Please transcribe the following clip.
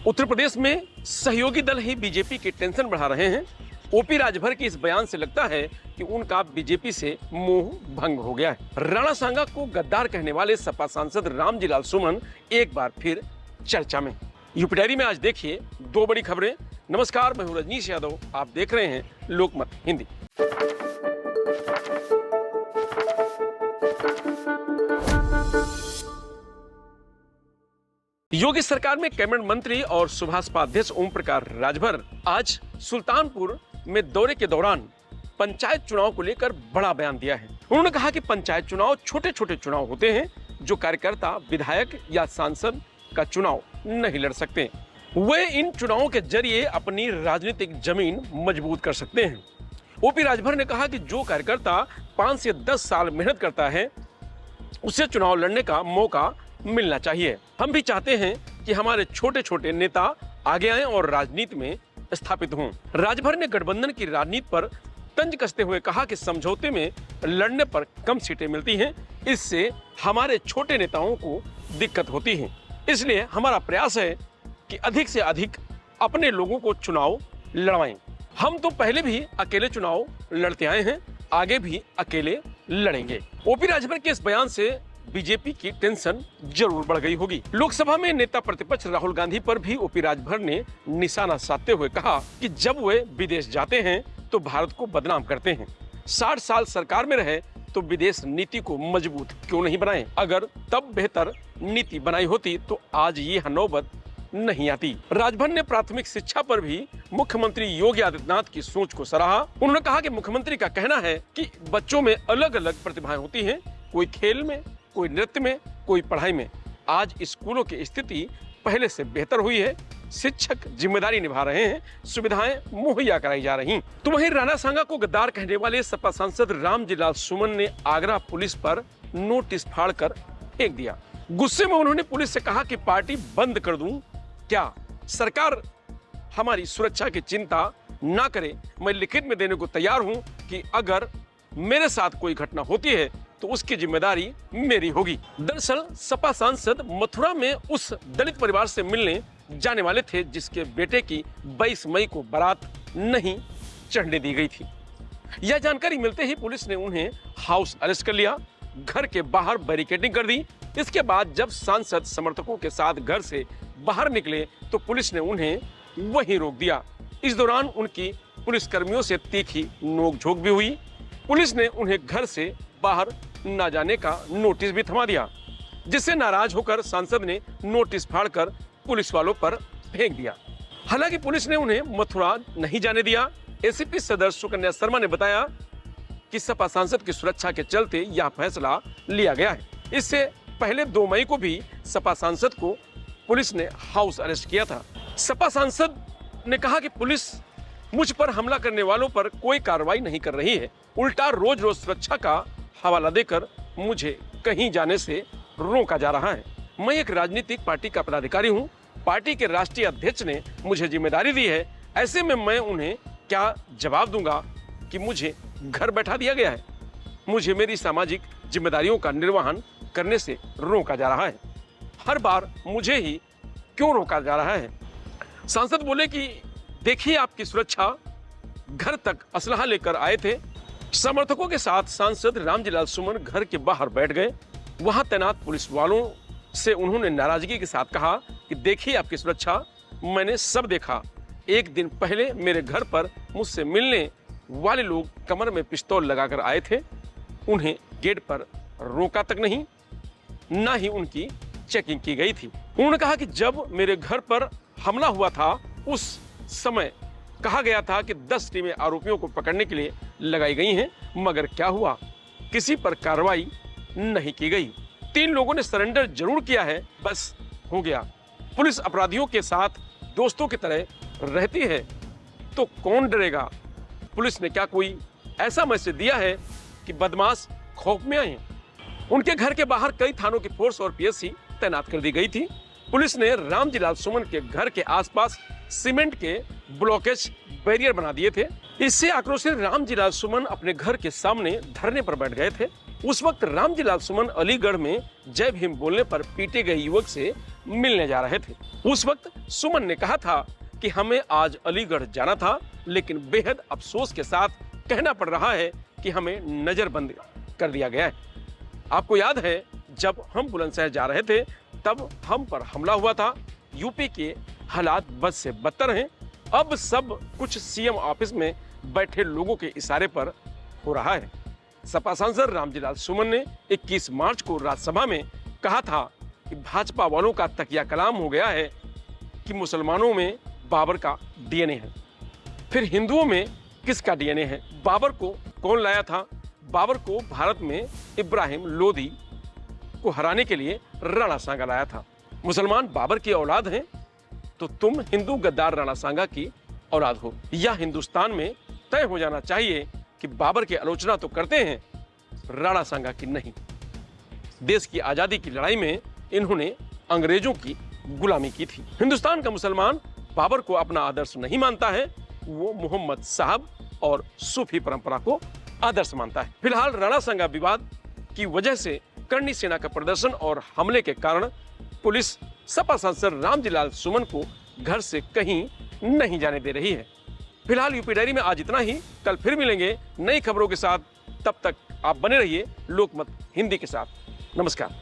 उत्तर प्रदेश में सहयोगी दल ही बीजेपी की टेंशन बढ़ा रहे हैं। ओपी राजभर के इस बयान से लगता है कि उनका बीजेपी से मोह भंग हो गया है। राणा सांगा को गद्दार कहने वाले सपा सांसद रामजीलाल सुमन एक बार फिर चर्चा में। यूपी डायरी में आज देखिए दो बड़ी खबरें। नमस्कार, मैं हूं रजनीश यादव, आप देख रहे हैं लोकमत हिंदी। योगी सरकार में कैबिनेट मंत्री और सुभाषपा अध्यक्ष ओम प्रकाश राजभर आज सुल्तानपुर में दौरे के दौरान पंचायत चुनाव को लेकर बड़ा बयान दिया है। उन्होंने कहा कि पंचायत चुनाव छोटे छोटे चुनाव होते हैं जो कार्यकर्ता विधायक या सांसद का चुनाव नहीं लड़ सकते। वे इन चुनावों के जरिए अपनी राजनीतिक जमीन मजबूत कर सकते हैं। ओपी राजभर ने कहा कि जो कार्यकर्ता 5 से 10 साल मेहनत करता है उसे चुनाव लड़ने का मौका मिलना चाहिए। हम भी चाहते हैं कि हमारे छोटे छोटे नेता आगे आएं और राजनीति में स्थापित हों। राजभर ने गठबंधन की राजनीति पर तंज कसते हुए कहा कि समझौते में लड़ने पर कम सीटें मिलती हैं, इससे हमारे छोटे नेताओं को दिक्कत होती है। इसलिए हमारा प्रयास है कि अधिक से अधिक अपने लोगों को चुनाव लड़वाएं। हम तो पहले भी अकेले चुनाव लड़ते आए हैं, आगे भी अकेले लड़ेंगे। ओपी राजभर के इस बयान से बीजेपी की टेंशन जरूर बढ़ गई होगी। लोकसभा में नेता प्रतिपक्ष राहुल गांधी पर भी ओपी राजभर ने निशाना साधते हुए कहा कि जब वे विदेश जाते हैं तो भारत को बदनाम करते हैं। 60 साल सरकार में रहे तो विदेश नीति को मजबूत क्यों नहीं बनाए? अगर तब बेहतर नीति बनाई होती तो आज ये नौबत नहीं आती। राजभर ने प्राथमिक शिक्षा पर भी मुख्यमंत्री योगी आदित्यनाथ की सोच को सराहा। उन्होंने कहा कि मुख्यमंत्री का कहना है कि बच्चों में अलग अलग प्रतिभाएं होती हैं, कोई खेल में, कोई नृत्य में, कोई पढ़ाई में। आज स्कूलों की स्थिति पहले से बेहतर हुई है, शिक्षक जिम्मेदारी निभा रहे हैं, सुविधाएं मुहैया कराई जा रही। तो वहीं राणा सांगा को गद्दार कहने वाले सपा सांसद रामजीलाल सुमन ने आगरा पुलिस पर नोटिस फाड़कर फेंक दिया। गुस्से में उन्होंने पुलिस से कहा कि पार्टी बंद कर दूं क्या? सरकार हमारी सुरक्षा की चिंता ना करे, मैं लिखित में देने को तैयार हूं कि अगर मेरे साथ कोई घटना होती है तो उसकी जिम्मेदारी मेरी होगी। दरअसल सपा सांसद मथुरा में उस दलित परिवार से मिलने जाने वाले थे जिसके बेटे की 22 मई को बारात नहीं चढ़ने दी गई थी। यह जानकारी मिलते ही पुलिस ने उन्हें हाउस अरेस्ट कर लिया, घर के बाहर बैरिकेडिंग कर दी। इसके बाद जब सांसद समर्थकों के साथ घर से बाहर निकले तो पुलिस ने उन्हें वहीं रोक दिया। इस दौरान उनकी पुलिस कर्मियों से तीखी नोकझोंक भी हुई। पुलिस ने उन्हें घर से बाहर न जाने का नोटिस भी थमा दिया, जिससे नाराज होकर सांसद ने नोटिस फाड़कर पुलिस वालों पर फेंक दिया। हालांकि पुलिस ने उन्हें मथुरा नहीं जाने दिया। एसीपी सदर सुकन्या शर्मा ने बताया कि सपा सांसद की सुरक्षा के चलते यह फैसला लिया गया है। इससे पहले 2 मई को भी सपा सांसद को पुलिस ने हाउस अरेस्ट किया था। सपा सांसद ने कहा कि पुलिस मुझ पर हमला करने वालों पर कोई कार्रवाई नहीं कर रही है, उल्टा रोज रोज सुरक्षा का हवाला देकर मुझे कहीं जाने से रोका जा रहा है। मैं एक राजनीतिक पार्टी का पदाधिकारी हूं, पार्टी के राष्ट्रीय अध्यक्ष ने मुझे जिम्मेदारी दी है, ऐसे में मैं उन्हें क्या जवाब दूंगा कि मुझे घर बैठा दिया गया है? मुझे मेरी सामाजिक जिम्मेदारियों का निर्वहन करने से रोका जा रहा है। हर बार मुझे ही क्यों रोका जा रहा है? सांसद बोले कि देखिए आपकी सुरक्षा, घर तक असलहा लेकर आए थे। समर्थकों के साथ सांसद रामजीलाल सुमन घर के बाहर बैठ गए। वहां तैनात पुलिस वालों से उन्होंने नाराजगी के साथ कहा कि देखिए आपकी सुरक्षा, मैंने सब देखा। एक दिन पहले मेरे घर पर मुझसे मिलने वाले लोग कमर में पिस्तौल लगाकर आए थे, उन्हें गेट पर रोका तक नहीं, ना ही उनकी चेकिंग की गई थी। उन्होंने कहा कि जब मेरे घर पर हमला हुआ था उस समय कहा गया था कि 10 टीमें आरोपियों को पकड़ने के लिए लगाई गई हैं, मगर क्या हुआ? किसी पर कार्रवाई नहीं की गई। 3 लोगों ने सरेंडर जरूर किया है, बस हो गया। पुलिस अपराधियों के साथ दोस्तों की तरह रहती है तो कौन डरेगा? पुलिस ने क्या कोई ऐसा मैसेज दिया है कि बदमाश खौफ में आए? उनके घर के बाहर कई थानों की फोर्स और पीएससी तैनात कर दी गई थी। पुलिस ने रामजीलाल सुमन के घर के आसपास सीमेंट के ब्लॉकेज बैरियर बना दिए थे। इससे आक्रोशित रामजीलाल सुमन अपने घर के सामने धरने पर बैठ गए थे। उस वक्त रामजी लाल सुमन अलीगढ़ में जय भीम बोलने पर पीटे गए युवक से मिलने जा रहे थे। उस वक्त सुमन ने कहा था कि हमें आज अलीगढ़ जाना था, लेकिन बेहद अफसोस के साथ कहना पड़ रहा है कि हमें नजरबंद कर दिया गया है। आपको याद है जब हम बुलंदशहर जा रहे थे तब हम पर हमला हुआ था। यूपी के हालात बद से बदतर हैं। अब सब कुछ सीएम ऑफिस में बैठे लोगों के इशारे पर हो रहा है। सपा सांसद रामजी लाल सुमन ने 21 मार्च को राज्यसभा में कहा था कि भाजपा वालों का तकिया कलाम हो गया है कि मुसलमानों में बाबर का डीएनए है। फिर हिंदुओं में किसका डीएनए है? बाबर को कौन लाया था? बाबर को भारत में इब्राहिम लोधी को हराने के लिए राणा सांगा लाया था। मुसलमान बाबर की औलाद हैं तो तुम हिंदू गद्दार राणा सांगा की औलाद हो। या हिंदुस्तान में तय हो जाना चाहिए कि बाबर की आलोचना तो करते हैं, राणा सांगा की नहीं। देश की आजादी की लड़ाई में इन्होंने अंग्रेजों की गुलामी की थी। हिंदुस्तान का मुसलमान बाबर को अपना आदर्श नहीं मानता है, वो मोहम्मद साहब और सूफी परंपरा को आदर्श मानता है। फिलहाल राणा सांगा विवाद की वजह से करनी सेना का प्रदर्शन और हमले के कारण पुलिस सपा सांसद रामजी लाल सुमन को घर से कहीं नहीं जाने दे रही है। फिलहाल यूपी डायरी में आज इतना ही। कल फिर मिलेंगे नई खबरों के साथ। तब तक आप बने रहिए लोकमत हिंदी के साथ। नमस्कार।